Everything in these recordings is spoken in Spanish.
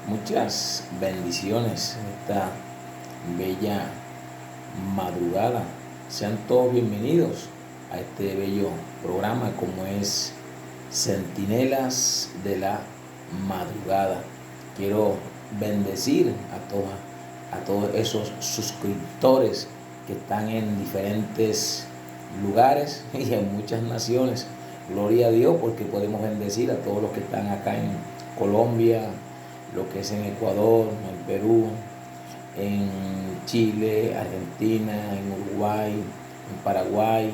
Muchas bendiciones en esta bella madrugada. Sean todos bienvenidos a este bello programa como es Centinelas de la Madrugada. Quiero bendecir a todos esos suscriptores que están en diferentes lugares y en muchas naciones. Gloria a Dios porque podemos bendecir a todos los que están acá en Colombia, lo que es en Ecuador, en Perú, en Chile, Argentina, en Uruguay, en Paraguay,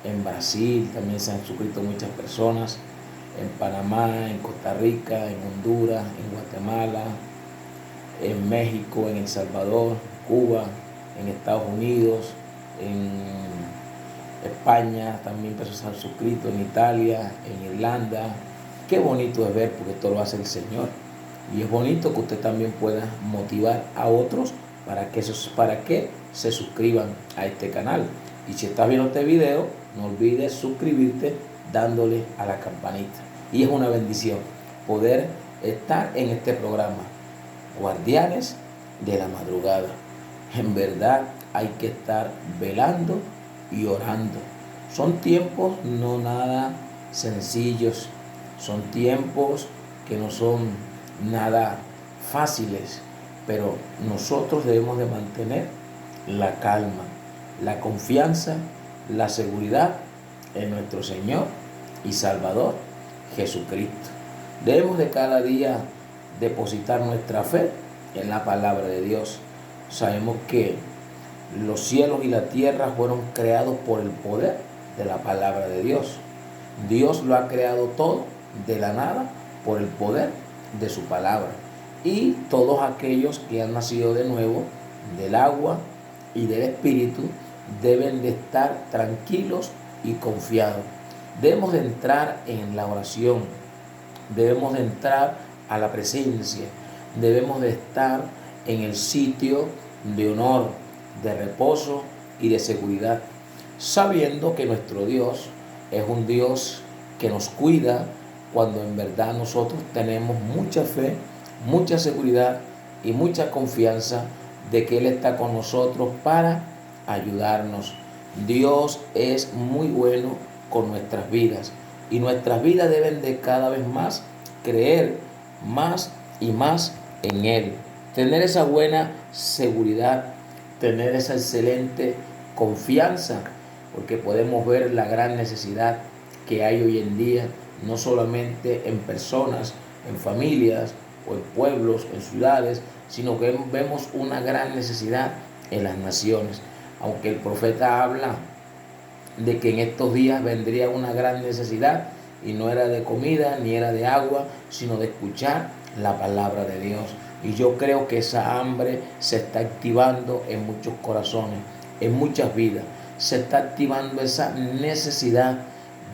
en Brasil, también se han suscrito muchas personas, en Panamá, en Costa Rica, en Honduras, en Guatemala, en México, en El Salvador, Cuba, en Estados Unidos, en España, también personas se han suscrito, en Italia, en Irlanda. Qué bonito es ver, porque esto lo hace el Señor. Y es bonito que usted también pueda motivar a otros para que se suscriban a este canal. Y si estás viendo este video, no olvides suscribirte dándole a la campanita. Y es una bendición poder estar en este programa, Guardianes de la Madrugada. En verdad hay que estar velando y orando. Son tiempos no nada sencillos, son tiempos que no son nada fáciles, pero nosotros debemos de mantener la calma, la confianza, la seguridad en nuestro Señor y Salvador Jesucristo. Debemos de cada día depositar nuestra fe en la palabra de Dios. Sabemos que los cielos y la tierra fueron creados por el poder de la palabra de Dios. Dios lo ha creado todo de la nada por el poder de su palabra. Y todos aquellos que han nacido de nuevo del agua y del Espíritu deben de estar tranquilos y confiados. Debemos de entrar en la oración, debemos de entrar a la presencia, debemos de estar en el sitio de honor, de reposo y de seguridad, sabiendo que nuestro Dios es un Dios que nos cuida cuando en verdad nosotros tenemos mucha fe, mucha seguridad y mucha confianza de que Él está con nosotros para ayudarnos. Dios es muy bueno con nuestras vidas y nuestras vidas deben de cada vez más creer más y más en Él. Tener esa buena seguridad, tener esa excelente confianza, porque podemos ver la gran necesidad que hay hoy en día, no solamente en personas, en familias o en pueblos, en ciudades, sino que vemos una gran necesidad en las naciones. Aunque el profeta habla de que en estos días vendría una gran necesidad, y no era de comida ni era de agua, sino de escuchar la palabra de Dios. Y yo creo que esa hambre se está activando en muchos corazones, en muchas vidas. Se está activando esa necesidad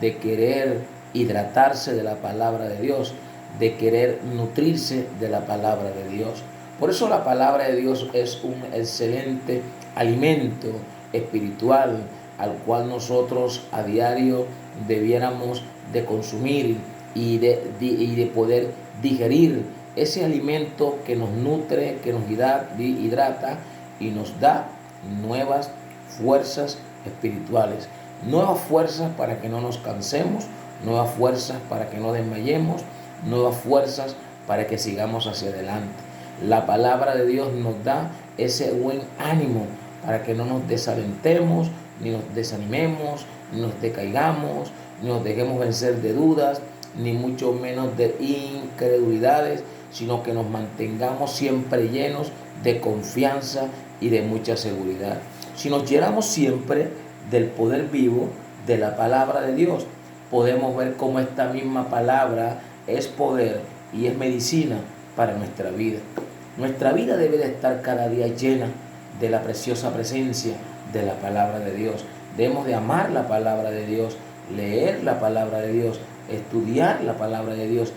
de querer hidratarse de la palabra de Dios, de querer nutrirse de la palabra de Dios. Por eso la palabra de Dios es un excelente alimento espiritual al cual nosotros a diario debiéramos de consumir y de poder digerir ese alimento que nos nutre, que nos hidrata y nos da nuevas fuerzas espirituales, nuevas fuerzas para que no nos cansemos, nuevas fuerzas para que no desmayemos, nuevas fuerzas para que sigamos hacia adelante. La palabra de Dios nos da ese buen ánimo para que no nos desalentemos, ni nos desanimemos, ni nos decaigamos, ni nos dejemos vencer de dudas, ni mucho menos de incredulidades, sino que nos mantengamos siempre llenos de confianza y de mucha seguridad. Si nos llenamos siempre del poder vivo de la palabra de Dios, podemos ver cómo esta misma palabra es poder y es medicina para nuestra vida. Nuestra vida debe de estar cada día llena de la preciosa presencia de la palabra de Dios. Debemos de amar la palabra de Dios, leer la palabra de Dios, estudiar la palabra de Dios,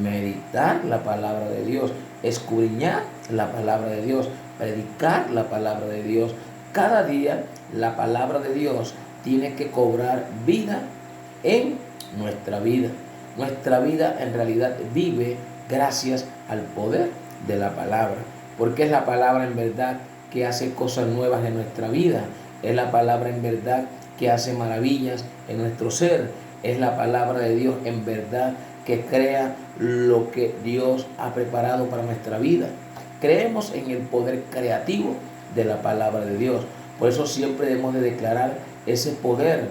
meditar la palabra de Dios, escudriñar la palabra de Dios, predicar la palabra de Dios. Cada día la palabra de Dios tiene que cobrar vida en nuestra vida. Nuestra vida en realidad vive gracias al poder de la palabra. Porque es la palabra en verdad que hace cosas nuevas en nuestra vida. Es la palabra en verdad que hace maravillas en nuestro ser. Es la palabra de Dios en verdad que crea lo que Dios ha preparado para nuestra vida. Creemos en el poder creativo de la palabra de Dios. Por eso siempre debemos de declarar ese poder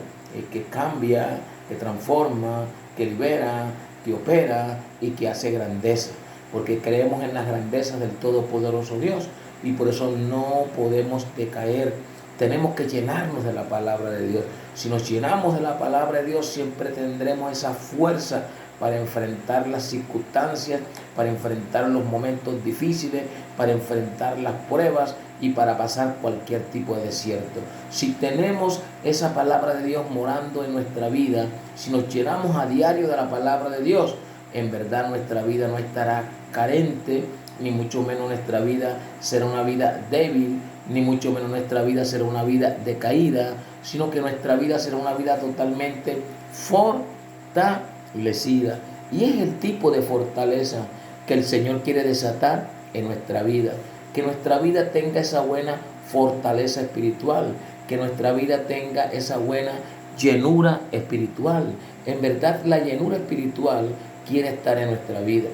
que cambia, que transforma, que libera, que opera y que hace grandeza. Porque creemos en las grandezas del Todopoderoso Dios y por eso no podemos decaer. Tenemos que llenarnos de la palabra de Dios. Si nos llenamos de la palabra de Dios, siempre tendremos esa fuerza para enfrentar las circunstancias, para enfrentar los momentos difíciles, para enfrentar las pruebas y para pasar cualquier tipo de desierto. Si tenemos esa palabra de Dios morando en nuestra vida, si nos llenamos a diario de la palabra de Dios, en verdad nuestra vida no estará carente, ni mucho menos nuestra vida será una vida débil, ni mucho menos nuestra vida será una vida decaída, sino que nuestra vida será una vida totalmente fortalecida. Y es el tipo de fortaleza que el Señor quiere desatar en nuestra vida. Que nuestra vida tenga esa buena fortaleza espiritual, que nuestra vida tenga esa buena llenura espiritual. En verdad, la llenura espiritual quiere estar en nuestra vida.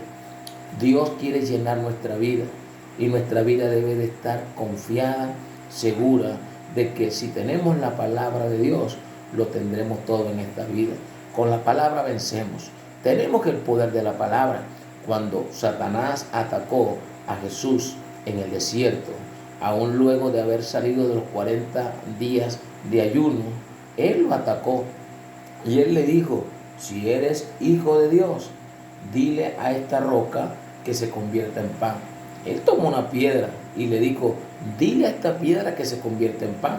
Dios quiere llenar nuestra vida y nuestra vida debe de estar confiada, segura de que si tenemos la palabra de Dios, lo tendremos todo en esta vida. Con la palabra vencemos. Tenemos el poder de la palabra. Cuando Satanás atacó a Jesús en el desierto, aún luego de haber salido de los 40 días de ayuno, él lo atacó y él le dijo: si eres hijo de Dios, dile a esta roca que se convierta en pan. Él tomó una piedra y le dijo: dile a esta piedra que se convierta en pan.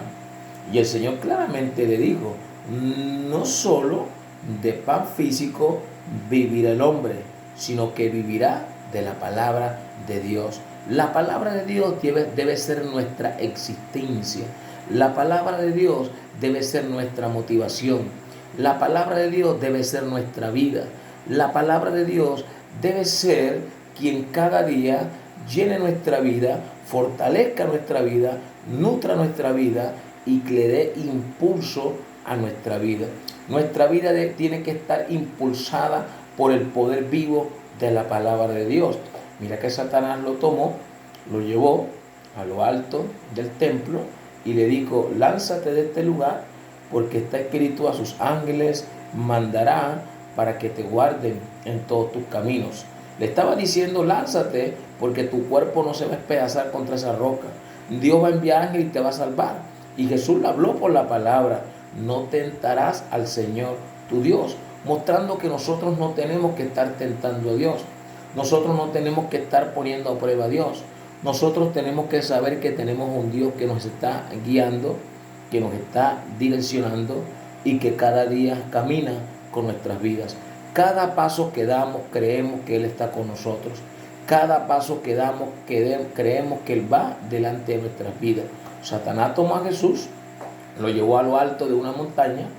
Y el Señor claramente le dijo: no solo de pan físico vivirá el hombre, sino que vivirá de la palabra de Dios. La palabra de Dios debe ser nuestra existencia. La palabra de Dios debe ser nuestra motivación. La palabra de Dios debe ser nuestra vida. La palabra de Dios debe ser quien cada día llene nuestra vida, fortalezca nuestra vida, nutra nuestra vida y que le dé impulso a nuestra vida. Nuestra vida tiene que estar impulsada por el poder vivo de la palabra de Dios. Mira que Satanás lo tomó, lo llevó a lo alto del templo y le dijo: lánzate de este lugar, porque está escrito: a sus ángeles mandará para que te guarden en todos tus caminos. Le estaba diciendo: lánzate, porque tu cuerpo no se va a despedazar contra esa roca. Dios va a enviar ángeles y te va a salvar. Y Jesús le habló por la palabra: no tentarás al Señor tu Dios, mostrando que nosotros no tenemos que estar tentando a Dios. Nosotros no tenemos que estar poniendo a prueba a Dios. Nosotros tenemos que saber que tenemos un Dios que nos está guiando, que nos está direccionando y que cada día camina con nuestras vidas. Cada paso que damos creemos que Él está con nosotros. Cada paso que damos creemos que Él va delante de nuestras vidas. Satanás tomó a Jesús, lo llevó a lo alto de una montaña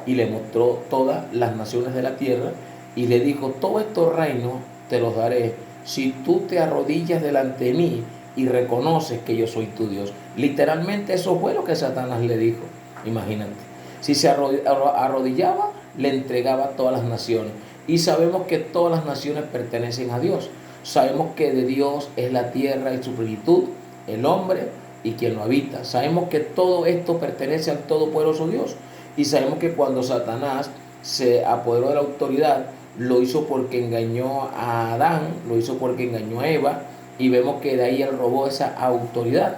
y le mostró todas las naciones de la tierra y le dijo: todos estos reinos te los daré si tú te arrodillas delante de mí y reconoces que yo soy tu Dios. Literalmente eso fue lo que Satanás le dijo. Imagínate, si se arrodillaba, le entregaba todas las naciones. Y sabemos que todas las naciones pertenecen a Dios. Sabemos que de Dios es la tierra y su plenitud, el hombre y quien lo habita. Sabemos que todo esto pertenece al Todopoderoso Dios. Y sabemos que cuando Satanás se apoderó de la autoridad, lo hizo porque engañó a Adán, lo hizo porque engañó a Eva, y vemos que de ahí él robó esa autoridad.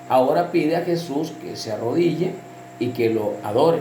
Ahora pide a Jesús que se arrodille y que lo adore.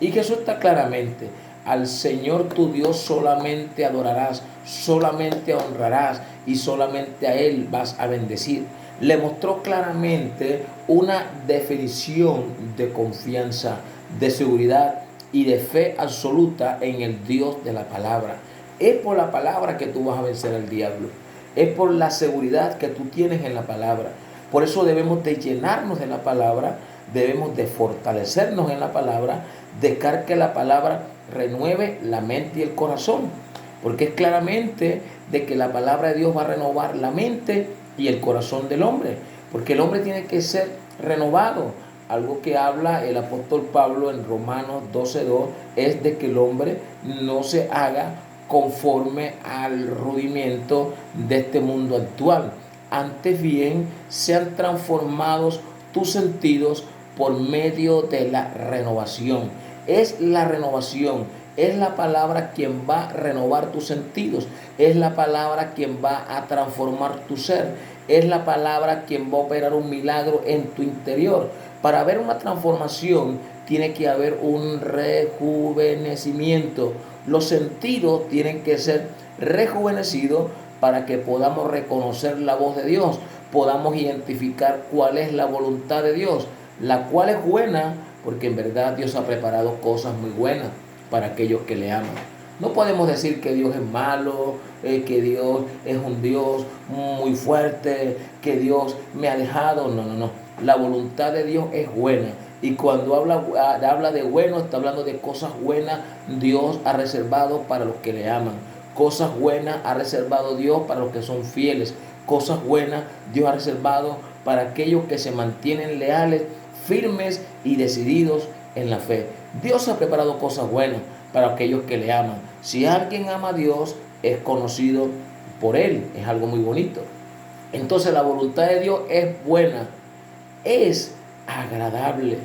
Y Jesús está claramente: al Señor tu Dios solamente adorarás, solamente honrarás y solamente a Él vas a bendecir. Le mostró claramente una definición de confianza, de seguridad y de fe absoluta en el Dios de la palabra. Es por la palabra que tú vas a vencer al diablo. Es por la seguridad que tú tienes en la palabra. Por eso debemos de llenarnos de la palabra, debemos de fortalecernos en la palabra, dejar que la palabra renueve la mente y el corazón. porque es claramente de que la palabra de Dios va a renovar la mente y el corazón del hombre, porque el hombre tiene que ser renovado. Algo que habla el apóstol Pablo en Romanos 12:2 es de que el hombre no se haga conforme al rudimiento de este mundo actual. Antes bien, sean transformados tus sentidos por medio de la renovación. Es la renovación, es la palabra quien va a renovar tus sentidos, es la palabra quien va a transformar tu ser, es la palabra quien va a operar un milagro en tu interior. Para haber una transformación tiene que haber un rejuvenecimiento. Los sentidos tienen que ser rejuvenecidos para que podamos reconocer la voz de Dios, podamos identificar cuál es la voluntad de Dios, la cual es buena, porque en verdad Dios ha preparado cosas muy buenas para aquellos que le aman. No podemos decir que Dios es malo, que Dios es un Dios muy fuerte, que Dios me ha dejado. No, no, no. La voluntad de Dios es buena. Y cuando habla de bueno, está hablando de cosas buenas Dios ha reservado para los que le aman. Cosas buenas ha reservado Dios para los que son fieles. Cosas buenas Dios ha reservado para aquellos que se mantienen leales, firmes y decididos en la fe. Dios ha preparado cosas buenas para aquellos que le aman. Si alguien ama a Dios, es conocido por Él. Es algo muy bonito. Entonces la voluntad de Dios es buena, es agradable.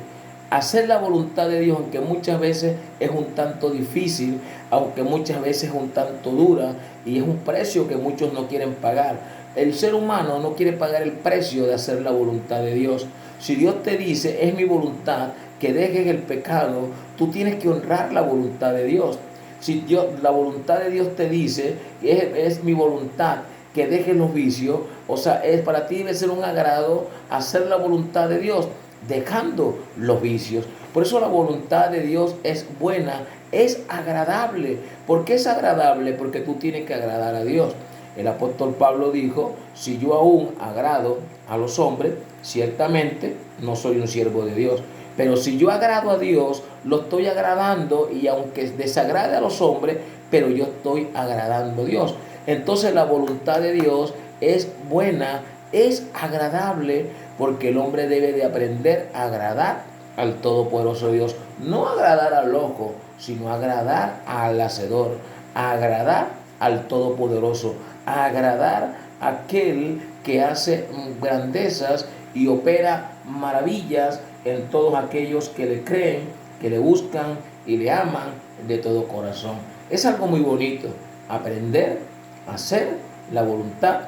Hacer la voluntad de Dios, aunque muchas veces es un tanto difícil, aunque muchas veces es un tanto dura, y es un precio que muchos no quieren pagar. El ser humano no quiere pagar el precio de hacer la voluntad de Dios. Si Dios te dice, es mi voluntad que dejes el pecado, tú tienes que honrar la voluntad de Dios. Si la voluntad de Dios te dice, es mi voluntad que dejes los vicios, o sea, para ti debe ser un agrado hacer la voluntad de Dios, dejando los vicios. Por eso la voluntad de Dios es buena, es agradable. ¿Por qué es agradable? Porque tú tienes que agradar a Dios. El apóstol Pablo dijo, si yo aún agrado a los hombres, ciertamente no soy un siervo de Dios. Pero si yo agrado a Dios, lo estoy agradando, y aunque desagrade a los hombres, pero yo estoy agradando a Dios. Entonces la voluntad de Dios es buena, es agradable, porque el hombre debe de aprender a agradar al Todopoderoso Dios. No agradar al ojo, sino agradar al Hacedor, agradar al Todopoderoso, agradar a aquel que hace grandezas y opera maravillas en todos aquellos que le creen, que le buscan y le aman de todo corazón. Es algo muy bonito aprender a hacer la voluntad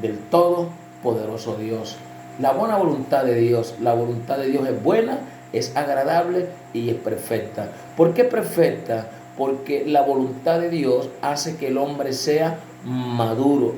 del Todopoderoso Dios. La buena voluntad de Dios, la voluntad de Dios es buena, es agradable y es perfecta. ¿Por qué perfecta? Porque la voluntad de Dios hace que el hombre sea maduro,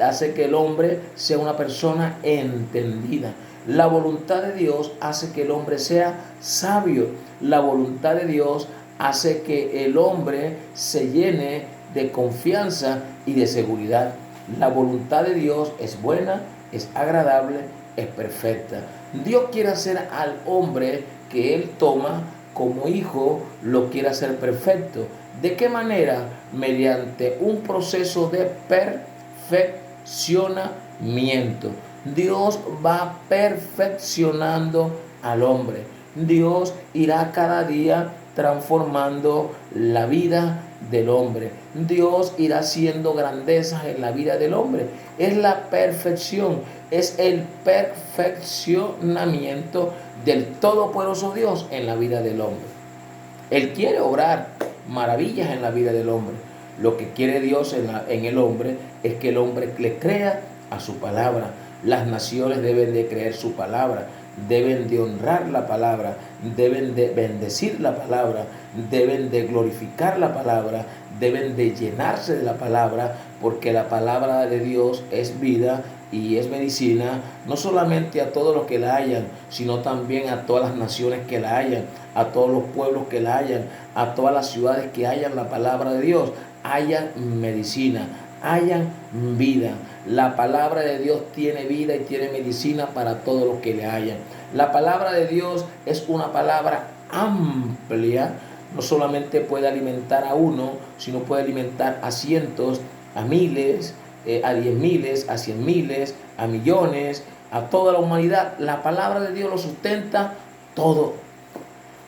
hace que el hombre sea una persona entendida. La voluntad de Dios hace que el hombre sea sabio. La voluntad de Dios hace que el hombre se llene de confianza y de seguridad. La voluntad de Dios es buena, es agradable, es perfecta. Dios quiere hacer al hombre que Él toma como hijo, lo quiere hacer perfecto. ¿De qué manera? Mediante un proceso de perfeccionamiento. Dios va perfeccionando al hombre. Dios irá cada día transformando la vida del hombre. Dios irá haciendo grandezas en la vida del hombre. Es la perfección, es el perfeccionamiento del Todopoderoso Dios en la vida del hombre. Él quiere obrar maravillas en la vida del hombre. Lo que quiere Dios en el hombre es que el hombre le crea a su palabra. Las naciones deben de creer su palabra, deben de honrar la palabra, deben de bendecir la palabra, deben de glorificar la palabra, deben de llenarse de la palabra, porque la palabra de Dios es vida y es medicina, no solamente a todos los que la hayan, sino también a todas las naciones que la hayan, a todos los pueblos que la hayan, a todas las ciudades que hayan la palabra de Dios, hayan medicina, hayan vida. La palabra de Dios tiene vida y tiene medicina para todos los que le hayan. La palabra de Dios es una palabra amplia, no solamente puede alimentar a uno, sino puede alimentar a cientos, a miles, a 10.000, a 100.000, a millones, a toda la humanidad. La palabra de Dios lo sustenta todo,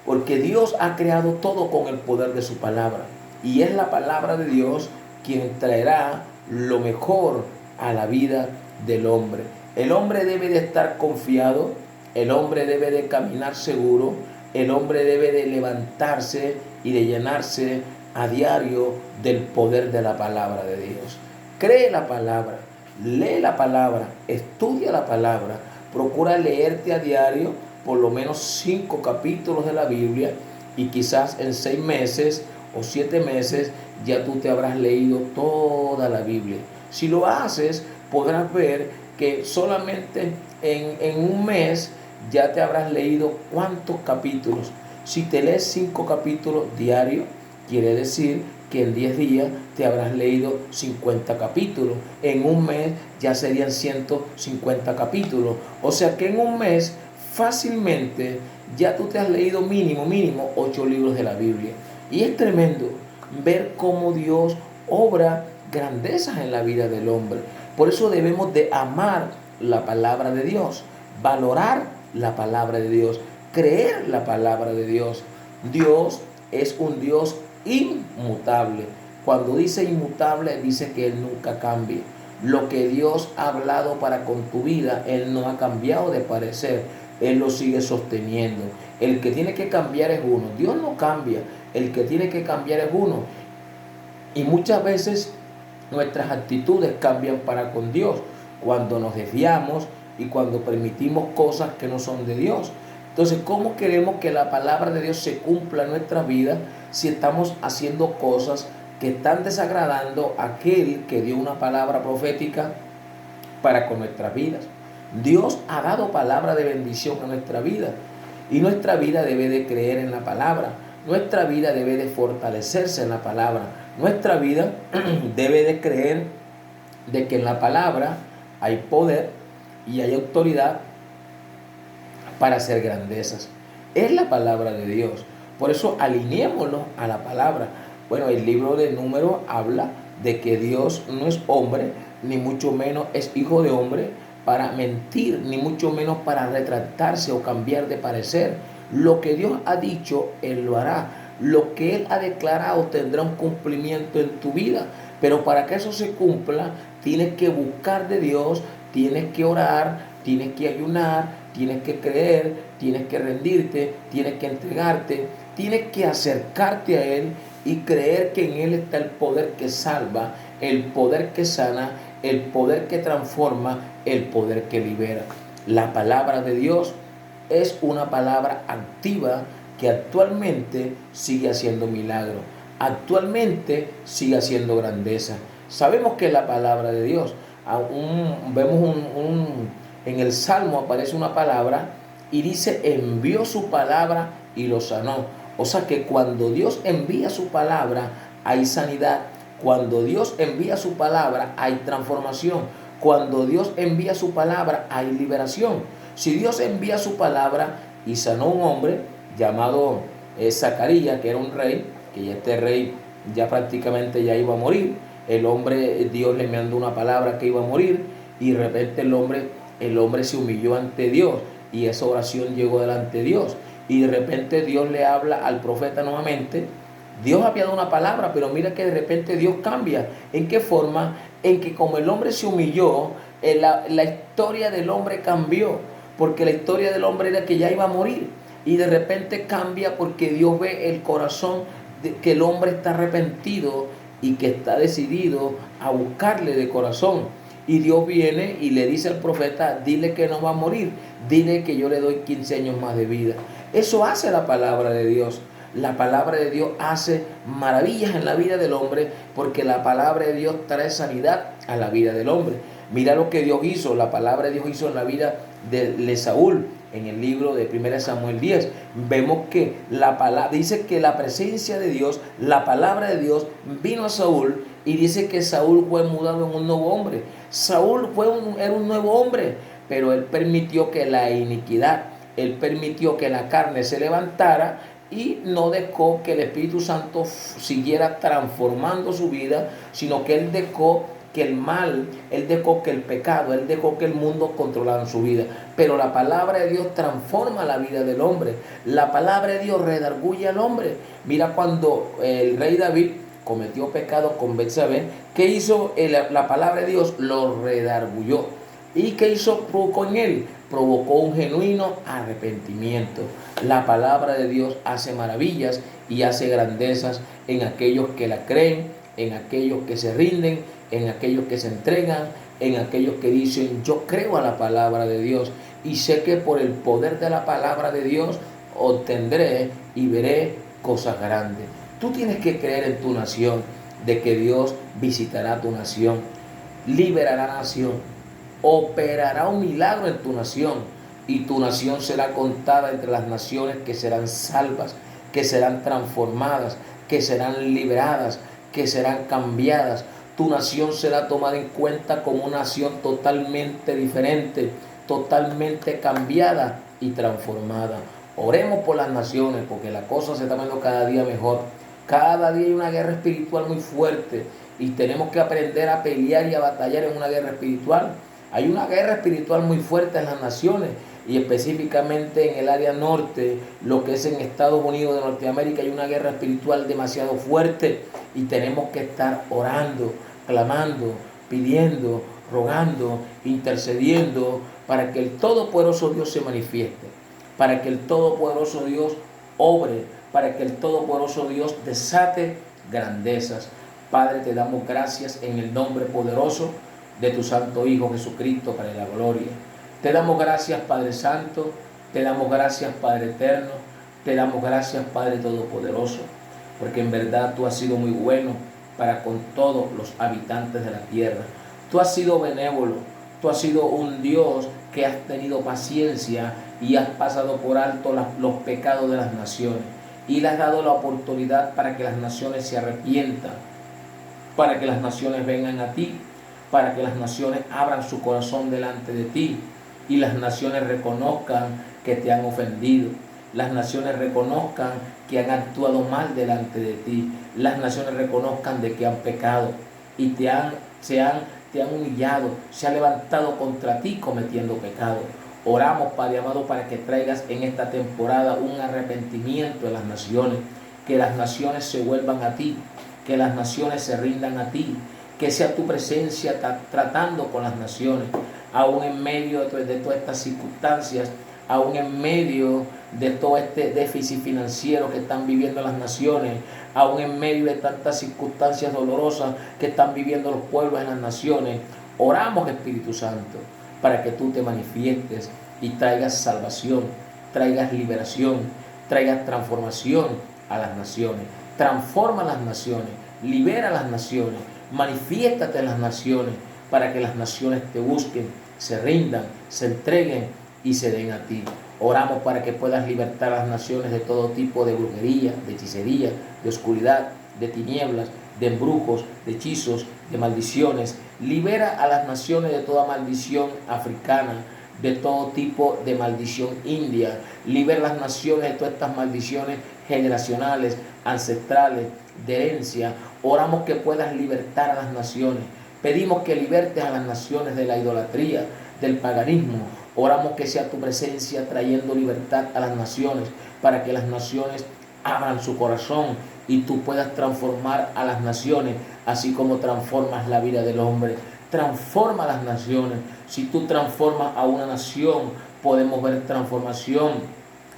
porque Dios ha creado todo con el poder de su palabra. Y es la palabra de Dios quien traerá lo mejor a la vida del hombre. El hombre debe de estar confiado, el hombre debe de caminar seguro, el hombre debe de levantarse y de llenarse a diario del poder de la palabra de Dios. Cree la palabra, lee la palabra, estudia la palabra, procura leerte a diario por lo menos 5 capítulos de la Biblia, y quizás en 6 meses o 7 meses ya tú te habrás leído toda la Biblia. Si lo haces, podrás ver que solamente en un mes ya te habrás leído ¿cuántos capítulos? Si te lees 5 capítulos diarios, quiere decir que en 10 días te habrás leído 50 capítulos. En un mes ya serían 150 capítulos. O sea que en un mes fácilmente ya tú te has leído mínimo 8 libros de la Biblia. Y es tremendo ver cómo Dios obra grandezas en la vida del hombre. Por eso debemos de amar la palabra de Dios, valorar la palabra de Dios, creer la palabra de Dios. Dios es un Dios inmutable. Cuando dice inmutable, dice que Él nunca cambia. Lo que Dios ha hablado para con tu vida, Él no ha cambiado de parecer. Él lo sigue sosteniendo. El que tiene que cambiar es uno. Dios no cambia. El que tiene que cambiar es uno. Y muchas veces nuestras actitudes cambian para con Dios, cuando nos desviamos y cuando permitimos cosas que no son de Dios. Entonces, ¿cómo queremos que la palabra de Dios se cumpla en nuestra vida si estamos haciendo cosas que están desagradando a aquel que dio una palabra profética para con nuestras vidas? Dios ha dado palabra de bendición a nuestra vida, y nuestra vida debe de creer en la palabra. Nuestra vida debe de fortalecerse en la palabra. Nuestra vida debe de creer de que en la palabra hay poder y hay autoridad para hacer grandezas. Es la palabra de Dios. Por eso alineémonos a la palabra. Bueno, el libro de Números habla de que Dios no es hombre, ni mucho menos es hijo de hombre para mentir, ni mucho menos para retractarse o cambiar de parecer. Lo que Dios ha dicho, Él lo hará. Lo que Él ha declarado tendrá un cumplimiento en tu vida. Pero para que eso se cumpla, tienes que buscar de Dios, tienes que orar, tienes que ayunar, tienes que creer, tienes que rendirte, tienes que entregarte, tienes que acercarte a Él y creer que en Él está el poder que salva, el poder que sana, el poder que transforma, el poder que libera. La palabra de Dios es una palabra activa que actualmente sigue haciendo milagros, actualmente sigue haciendo grandeza. Sabemos que la palabra de Dios, vemos en el Salmo aparece una palabra y dice envió su palabra y lo sanó. O sea que cuando Dios envía su palabra hay sanidad, cuando Dios envía su palabra hay transformación, cuando Dios envía su palabra hay liberación. Si Dios envía su palabra y sanó a un hombre llamado Zacarías, que era un rey, que ya este rey ya prácticamente ya iba a morir, el hombre, Dios le mandó una palabra que iba a morir, y de repente el hombre se humilló ante Dios, y esa oración llegó delante de Dios, y de repente Dios le habla al profeta nuevamente. Dios había dado una palabra, pero mira que de repente Dios cambia. ¿En qué forma? En que como el hombre se humilló, la historia del hombre cambió, porque la historia del hombre era que ya iba a morir, y de repente cambia porque Dios ve el corazón de que el hombre está arrepentido y que está decidido a buscarle de corazón. Y Dios viene y le dice al profeta, dile que no va a morir, dile que yo le doy 15 años más de vida. Eso hace la palabra de Dios. La palabra de Dios hace maravillas en la vida del hombre, porque la palabra de Dios trae sanidad a la vida del hombre. Mira lo que Dios hizo, la palabra de Dios hizo en la vida de Saúl. En el libro de 1 Samuel 10 vemos que la palabra dice que la presencia de Dios, la palabra de Dios vino a Saúl, y dice que Saúl fue mudado en un nuevo hombre. Saúl era un nuevo hombre, pero él permitió que la iniquidad, él permitió que la carne se levantara, y no dejó que el Espíritu Santo siguiera transformando su vida, sino que él dejó que el mal, él dejó que el pecado, él dejó que el mundo controlara su vida. Pero la palabra de Dios transforma la vida del hombre. La palabra de Dios redarguye al hombre. Mira cuando el rey David cometió pecado con Betsabé, ¿qué hizo la palabra de Dios? Lo redarguyó. ¿Y qué hizo con él? Provocó un genuino arrepentimiento. La palabra de Dios hace maravillas y hace grandezas en aquellos que la creen, en aquellos que se rinden, en aquellos que se entregan, en aquellos que dicen: yo creo a la palabra de Dios y sé que por el poder de la palabra de Dios obtendré y veré cosas grandes. Tú tienes que creer en tu nación, de que Dios visitará tu nación, liberará la nación, operará un milagro en tu nación, y tu nación será contada entre las naciones que serán salvas, que serán transformadas, que serán liberadas, que serán cambiadas. Tu nación será tomada en cuenta como una nación totalmente diferente, totalmente cambiada y transformada. Oremos por las naciones, porque la cosa se está viendo cada día mejor. Cada día hay una guerra espiritual muy fuerte y tenemos que aprender a pelear y a batallar en una guerra espiritual. Hay una guerra espiritual muy fuerte en las naciones, y específicamente en el área norte, lo que es en Estados Unidos de Norteamérica, hay una guerra espiritual demasiado fuerte, y tenemos que estar orando, clamando, pidiendo, rogando, intercediendo para que el todopoderoso Dios se manifieste, para que el todopoderoso Dios obre, para que el todopoderoso Dios desate grandezas. Padre, te damos gracias en el nombre poderoso de tu Santo Hijo Jesucristo, para la gloria. Te damos gracias, Padre Santo, te damos gracias, Padre Eterno, te damos gracias, Padre Todopoderoso, porque en verdad tú has sido muy bueno para con todos los habitantes de la tierra. Tú has sido benévolo, tú has sido un Dios que has tenido paciencia y has pasado por alto los pecados de las naciones, y le has dado la oportunidad para que las naciones se arrepientan, para que las naciones vengan a ti, para que las naciones abran su corazón delante de ti, y las naciones reconozcan que te han ofendido, las naciones reconozcan que han actuado mal delante de ti, las naciones reconozcan de que han pecado y te han humillado, se han levantado contra ti cometiendo pecado. Oramos, Padre amado, para que traigas en esta temporada un arrepentimiento en las naciones, que las naciones se vuelvan a ti, que las naciones se rindan a ti, que sea tu presencia tratando con las naciones, aún en medio de todas estas circunstancias, aún en medio de todo este déficit financiero que están viviendo las naciones, aún en medio de tantas circunstancias dolorosas que están viviendo los pueblos en las naciones. Oramos, Espíritu Santo, para que tú te manifiestes y traigas salvación, traigas liberación, traigas transformación a las naciones. Transforma las naciones, libera las naciones, manifiéstate en las naciones, para que las naciones te busquen, se rindan, se entreguen y se den a ti. Oramos para que puedas libertar a las naciones de todo tipo de brujería, de hechicería, de oscuridad, de tinieblas, de embrujos, de hechizos, de maldiciones. Libera a las naciones de toda maldición africana, de todo tipo de maldición india. Libera las naciones de todas estas maldiciones generacionales, ancestrales, de herencia. Oramos que puedas libertar a las naciones. Pedimos que libertes a las naciones de la idolatría, del paganismo. Oramos que sea tu presencia trayendo libertad a las naciones, para que las naciones abran su corazón y tú puedas transformar a las naciones, así como transformas la vida del hombre. Transforma las naciones. Si tú transformas a una nación, podemos ver transformación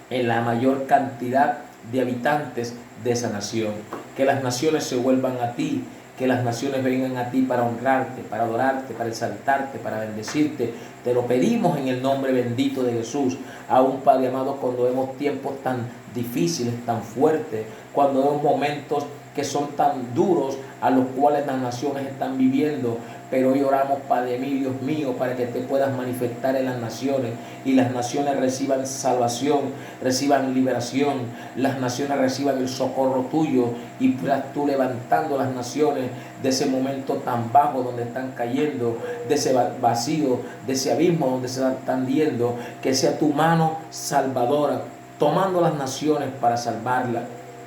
en la mayor cantidad de habitantes de esa nación. Que las naciones se vuelvan a ti, que las naciones vengan a ti para honrarte, para adorarte, para exaltarte, para bendecirte. Te lo pedimos en el nombre bendito de Jesús. Aún, Padre amado, cuando vemos tiempos tan difíciles, tan fuertes, cuando vemos momentos que son tan duros, a los cuales las naciones están viviendo, pero hoy oramos, Padre mío, Dios mío, para que te puedas manifestar en las naciones, y las naciones reciban salvación, reciban liberación, las naciones reciban el socorro tuyo, y puedas tú levantando las naciones de ese momento tan bajo donde están cayendo, de ese vacío, de ese abismo donde se están yendo. Que sea tu mano salvadora, tomando las naciones para salvarlas,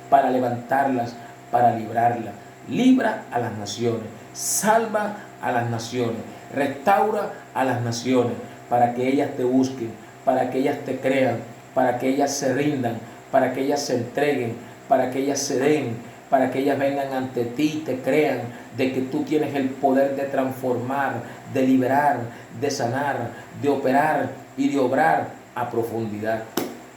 para levantarlas, para librarlas. Libra a las naciones, salva a las naciones, restaura a las naciones, para que ellas te busquen, para que ellas te crean, para que ellas se rindan, para que ellas se entreguen, para que ellas se den, para que ellas vengan ante ti y te crean de que tú tienes el poder de transformar, de liberar, de sanar, de operar y de obrar a profundidad.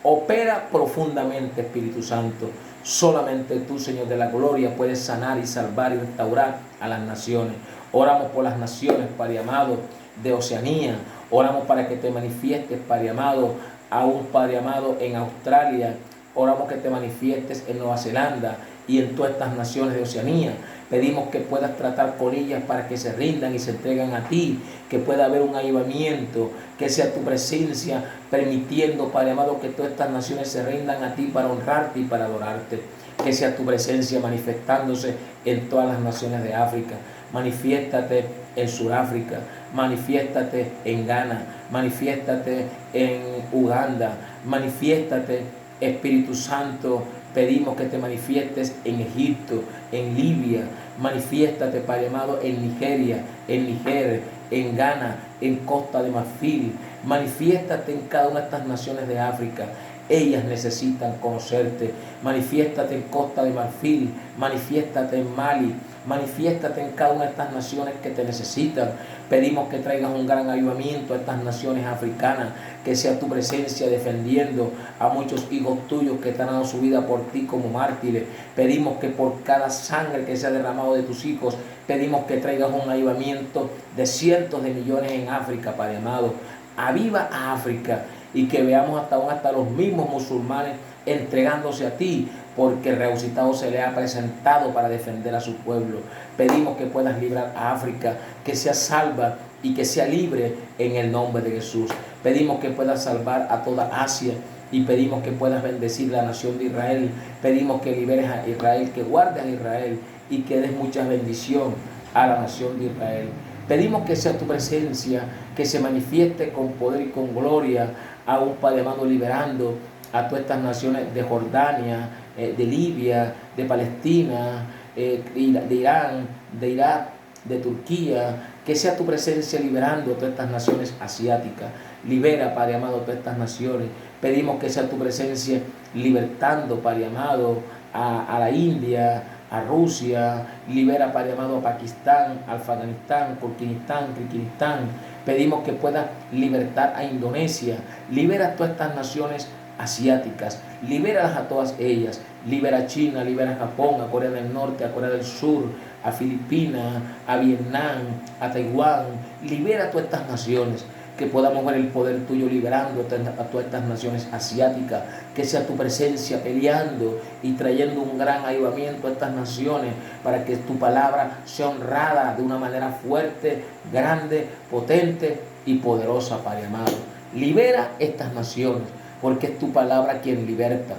Opera profundamente, Espíritu Santo. Solamente tú, Señor de la gloria, puedes sanar y salvar y restaurar a las naciones. Oramos por las naciones, Padre amado, de Oceanía. Oramos para que te manifiestes, Padre amado, aún, Padre amado, en Australia. Oramos que te manifiestes en Nueva Zelanda y en todas estas naciones de Oceanía. Pedimos que puedas tratar con ellas para que se rindan y se entreguen a ti, que pueda haber un avivamiento, que sea tu presencia permitiendo, Padre amado, que todas estas naciones se rindan a ti para honrarte y para adorarte. Que sea tu presencia manifestándose en todas las naciones de África. Manifiéstate en Sudáfrica, manifiéstate en Ghana, manifiéstate en Uganda, manifiéstate, Espíritu Santo. Pedimos que te manifiestes en Egipto, en Libia, manifiéstate, Padre amado, en Nigeria, en Níger, en Ghana, en Costa de Marfil. Manifiéstate en cada una de estas naciones de África. Ellas necesitan conocerte. Manifiéstate en Costa de Marfil, manifiéstate en Mali, manifiéstate en cada una de estas naciones que te necesitan. Pedimos que traigas un gran avivamiento a estas naciones africanas, que sea tu presencia defendiendo a muchos hijos tuyos que te han dado su vida por ti como mártires. Pedimos que por cada sangre que se ha derramado de tus hijos, pedimos que traigas un avivamiento de cientos de millones en África, Padre amado. Aviva a África y que veamos hasta los mismos musulmanes entregándose a ti, porque el resucitado se le ha presentado para defender a su pueblo. Pedimos que puedas librar a África, que sea salva y que sea libre en el nombre de Jesús. Pedimos que puedas salvar a toda Asia y pedimos que puedas bendecir la nación de Israel. Pedimos que liberes a Israel, que guardes a Israel y que des mucha bendición a la nación de Israel. Pedimos que sea tu presencia, que se manifieste con poder y con gloria, aún, Padre amado, liberando a todas estas naciones de Jordania, de Libia, de Palestina, de Irán, de Irak, de Turquía. Que sea tu presencia liberando a todas estas naciones asiáticas. Libera, Padre amado, a todas estas naciones. Pedimos que sea tu presencia libertando, Padre amado, a la India, a Rusia. Libera, Padre amado, a Pakistán, a Afganistán, Kirguistán. Pedimos que pueda libertar a Indonesia. Libera a todas estas naciones asiáticas, libéralas a todas ellas. Libera a China, libera a Japón, a Corea del Norte, a Corea del Sur, a Filipinas, a Vietnam, a Taiwán. Libera a todas estas naciones, que podamos ver el poder tuyo liberando a todas estas naciones asiáticas. Que sea tu presencia peleando y trayendo un gran avivamiento a estas naciones, para que tu palabra sea honrada de una manera fuerte, grande, potente y poderosa, Padre amado. Libera estas naciones, porque es tu palabra quien liberta,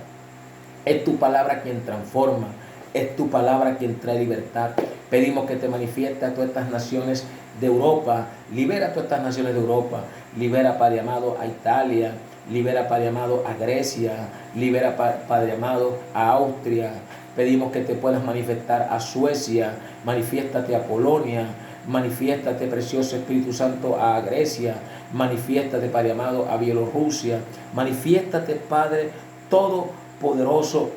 es tu palabra quien transforma, es tu palabra quien trae libertad. Pedimos que te manifieste a todas estas naciones de Europa. Libera a todas estas naciones de Europa. Libera, Padre amado, a Italia. Libera, Padre amado, a Grecia. Libera, Padre amado, a Austria. Pedimos que te puedas manifestar a Suecia. Manifiéstate a Polonia. Manifiéstate, precioso Espíritu Santo, a Grecia. Manifiéstate, Padre amado, a Bielorrusia. Manifiéstate, Padre Todopoderoso.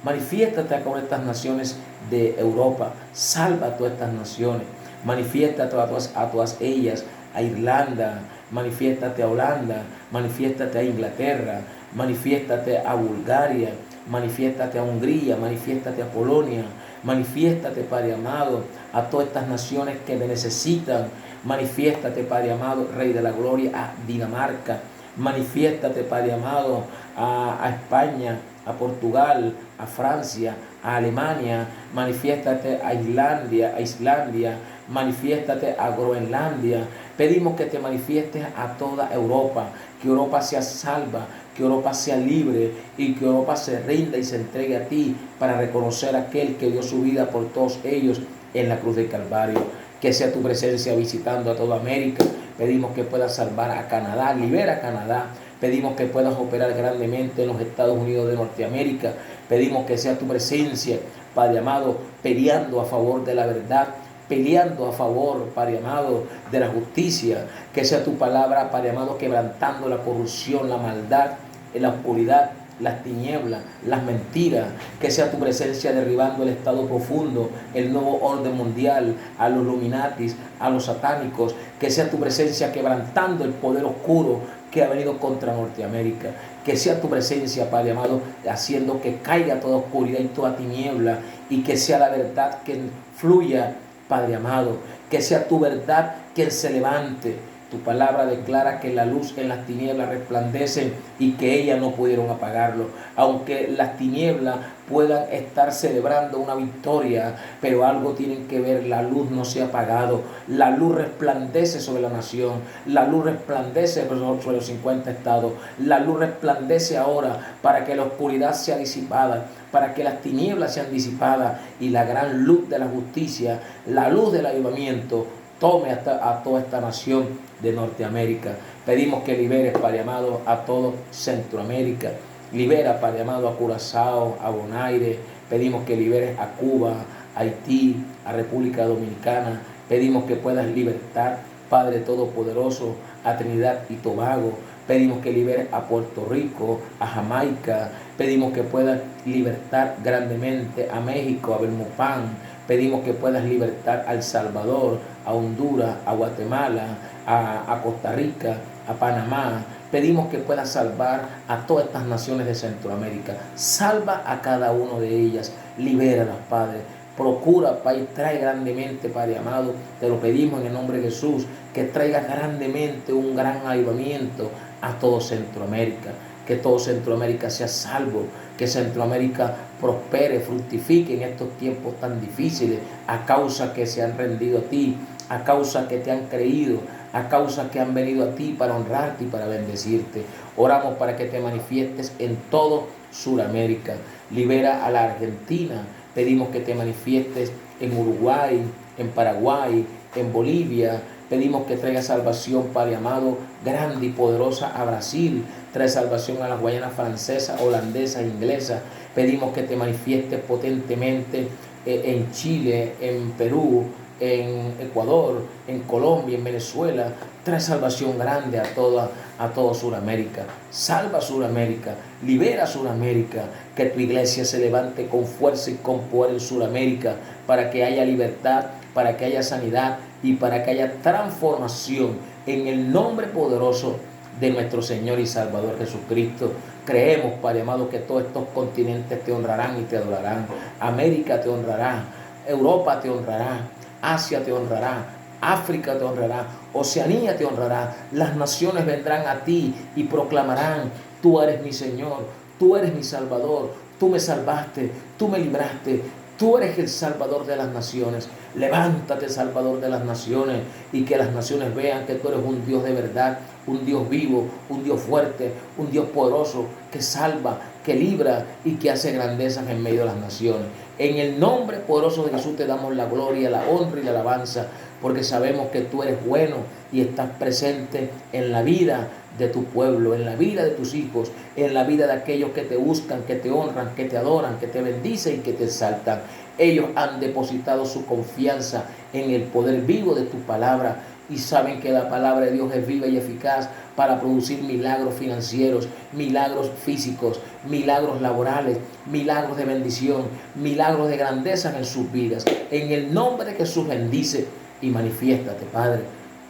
Manifiéstate con estas naciones de Europa. Salva a todas estas naciones. Manifiéstate a todas ellas. A Irlanda. Manifiéstate a Holanda. Manifiéstate a Inglaterra. Manifiéstate a Bulgaria. Manifiéstate a Hungría. Manifiéstate a Polonia. Manifiéstate, Padre amado, a todas estas naciones que me necesitan. Manifiéstate, Padre amado, Rey de la Gloria, a Dinamarca. Manifiéstate, Padre amado, a España, a Portugal, a Francia, a Alemania. Manifiéstate a Islandia. Manifiéstate a Groenlandia. Pedimos que te manifiestes a toda Europa, que Europa sea salva, que Europa sea libre y que Europa se rinda y se entregue a ti, para reconocer a aquel que dio su vida por todos ellos en la cruz del Calvario. Que sea tu presencia visitando a toda América. Pedimos que puedas salvar a Canadá. Libera a Canadá. Pedimos que puedas operar grandemente en los Estados Unidos de Norteamérica. Pedimos que sea tu presencia, Padre amado, peleando a favor de la verdad, peleando a favor, Padre amado, de la justicia. Que sea tu palabra, Padre amado, quebrantando la corrupción, la maldad, en la oscuridad, las tinieblas, las mentiras. Que sea tu presencia derribando el estado profundo, el nuevo orden mundial, a los Illuminatis, a los satánicos. Que sea tu presencia quebrantando el poder oscuro que ha venido contra Norteamérica. Que sea tu presencia, Padre amado, haciendo que caiga toda oscuridad y toda tiniebla, y que sea la verdad quien fluya, Padre amado. Que sea tu verdad quien se levante. Tu palabra declara que la luz en las tinieblas resplandece y que ellas no pudieron apagarlo. Aunque las tinieblas puedan estar celebrando una victoria, pero algo tienen que ver, la luz no se ha apagado. La luz resplandece sobre la nación, la luz resplandece sobre los 50 estados, la luz resplandece ahora para que la oscuridad sea disipada, para que las tinieblas sean disipadas y la gran luz de la justicia, la luz del avivamiento, tome a toda esta nación de Norteamérica. Pedimos que liberes, Padre amado, a todo Centroamérica. Libera, Padre amado, a Curazao, a Bonaire. Pedimos que liberes a Cuba, a Haití, a República Dominicana. Pedimos que puedas libertar, Padre Todopoderoso, a Trinidad y Tobago. Pedimos que liberes a Puerto Rico, a Jamaica. Pedimos que puedas libertar grandemente a México, a Belmopán. Pedimos que puedas libertar a El Salvador, a Honduras, a Guatemala, a Costa Rica, a Panamá. Pedimos que puedas salvar a todas estas naciones de Centroamérica. Salva a cada una de ellas. Libéralas, Padre. Procura, Padre, trae grandemente, Padre amado. Te lo pedimos en el nombre de Jesús, que traiga grandemente un gran avivamiento a todo Centroamérica. Que todo Centroamérica sea salvo, que Centroamérica prospere, fructifique en estos tiempos tan difíciles, a causa que se han rendido a ti, a causa que te han creído, a causa que han venido a ti para honrarte y para bendecirte. Oramos para que te manifiestes en todo Sudamérica. Libera a la Argentina. Pedimos que te manifiestes en Uruguay, en Paraguay, en Bolivia. Pedimos que traiga salvación, Padre amado, grande y poderosa a Brasil. Trae salvación a las Guayanas francesas, holandesas, inglesas. Pedimos que te manifiestes potentemente en Chile, en Perú, en Ecuador, en Colombia, en Venezuela. Trae salvación grande a toda Sudamérica. Salva Sudamérica, libera Sudamérica. Que tu iglesia se levante con fuerza y con poder en Sudamérica, para que haya libertad, para que haya sanidad y para que haya transformación en el nombre poderoso de nuestro Señor y Salvador Jesucristo. Creemos, Padre amado, que todos estos continentes te honrarán y te adorarán. América te honrará, Europa te honrará, Asia te honrará, África te honrará, Oceanía te honrará. Las naciones vendrán a ti y proclamarán: tú eres mi Señor, tú eres mi Salvador, tú me salvaste, tú me libraste, tú eres el Salvador de las naciones. Levántate, Salvador de las naciones, y que las naciones vean que tú eres un Dios de verdad, un Dios vivo, un Dios fuerte, un Dios poderoso, que salva, que libra y que hace grandezas en medio de las naciones. En el nombre poderoso de Jesús te damos la gloria, la honra y la alabanza, porque sabemos que tú eres bueno y estás presente en la vida de tu pueblo, en la vida de tus hijos, en la vida de aquellos que te buscan, que te honran, que te adoran, que te bendicen y que te exaltan. Ellos han depositado su confianza en el poder vivo de tu palabra y saben que la palabra de Dios es viva y eficaz para producir milagros financieros, milagros físicos, milagros laborales, milagros de bendición, milagros de grandeza en sus vidas. En el nombre de Jesús, bendice y manifiéstate, Padre,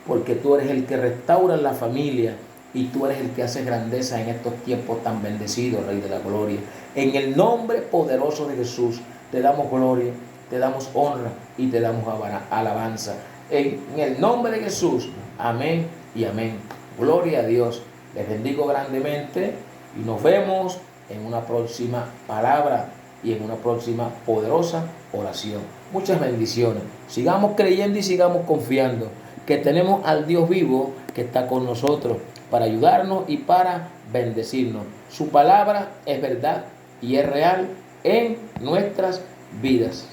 porque tú eres el que restaura la familia y tú eres el que hace grandeza en estos tiempos tan bendecidos, Rey de la Gloria. En el nombre poderoso de Jesús te damos gloria, te damos honra y te damos alabanza. En el nombre de Jesús, amén y amén. Gloria a Dios. Les bendigo grandemente y nos vemos en una próxima palabra y en una próxima poderosa oración. Muchas bendiciones. Sigamos creyendo y sigamos confiando que tenemos al Dios vivo que está con nosotros para ayudarnos y para bendecirnos. Su palabra es verdad y es real en nuestras vidas.